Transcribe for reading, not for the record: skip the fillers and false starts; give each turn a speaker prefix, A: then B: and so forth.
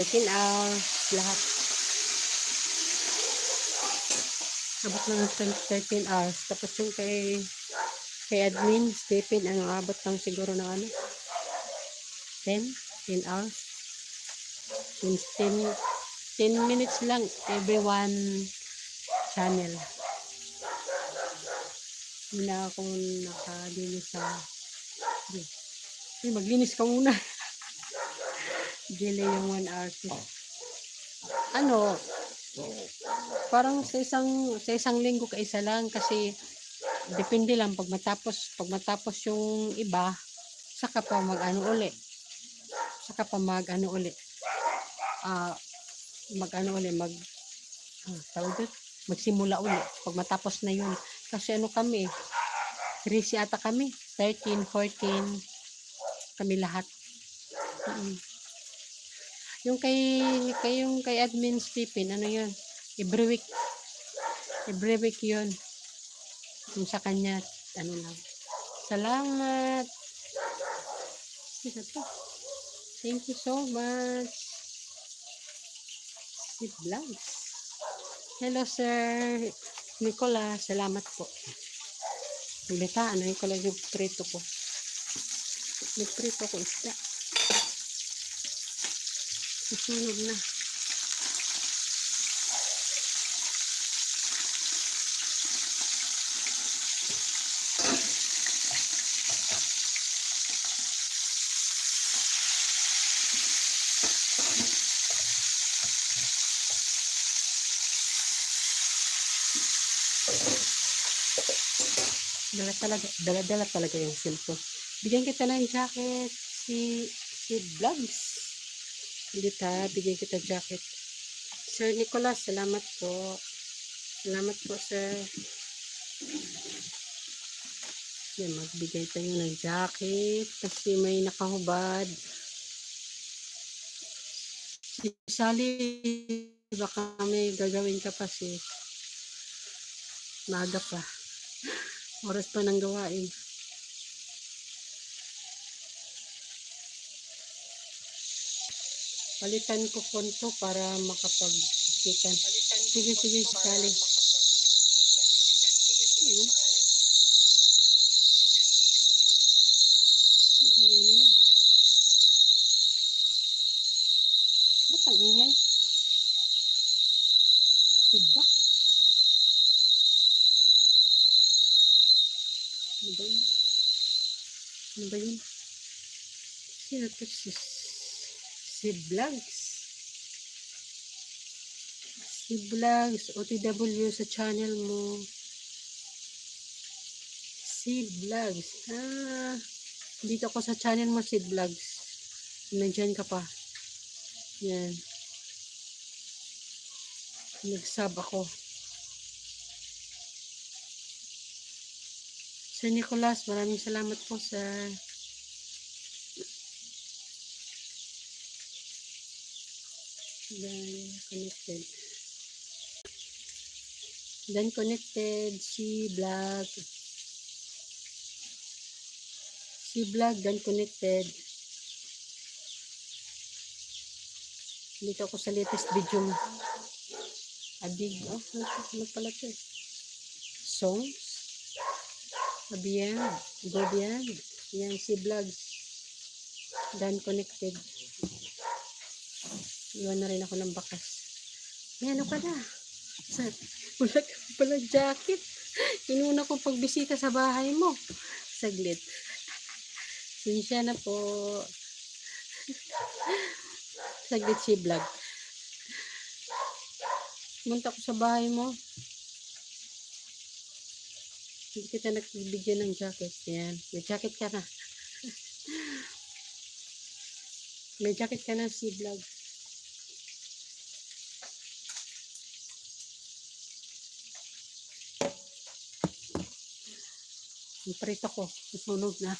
A: 13 hours lahat. Abot na ng 13 hours. Tapos yung kay admin, Stephen, abot lang siguro ng 10 hours. Since 10 minutes lang every one channel. Hindi na ako nakalinis sa maglinis ka muna. Delay yung 1 hour. Parang sa isang linggo kaisa lang kasi depende lang pag matapos yung iba saka pa magsimula uli pag matapos na yun kasi kami 13 ata kami 13, 14 kami lahat. Yung kay admin Stephen yun every week yun yung sa kanya lang. Salamat. Thank you so much. Si Vlogs. Hello Sir Nicola, salamat po. Bita, ko lang yung prito ko. Nagprito ko isda. Susunog na. Dala talaga yung cellphone. Bigyan kita ng jacket si Vlogs. Bigyan kita jacket. Sir Nicolas, salamat po. Salamat po, sir. Yan, magbigay tayo ng jacket kasi may nakahubad. Si Sally, baka may gagawin ka pa maaga pa. Oras pa ng gawain. Palitan ko konto para makapag-bitan. Sige, Sally. Yan. Ba't ang ingay? Diba? Ano ba yun? Sino to si Vlogs? Si Vlogs, OTW sa channel mo. Si Vlogs. Dito ako sa channel mo, si Vlogs. Nandiyan ka pa. Yan. Nag-sub ako. Sir Nicolas, maraming salamat po sa connected si Vlog. Dan connected. Dito ako sa latest video mo. Abig, ano pala ito? Songs. Abiyan. Gobian. Yan si Vlog. Dan connected. Iwan na rin ako ng bakas. Yan, ano pala? Wala ka pala jacket. Inuna ko pagbisita sa bahay mo. Saglit. Sinsya na po. Saglit si Vlog. Munta ko sa bahay mo. Hindi kita nagbigyan ng jacket. Yan. May jacket ka na. May jacket ka na si Vlog. Yung prito ko. Susunog na.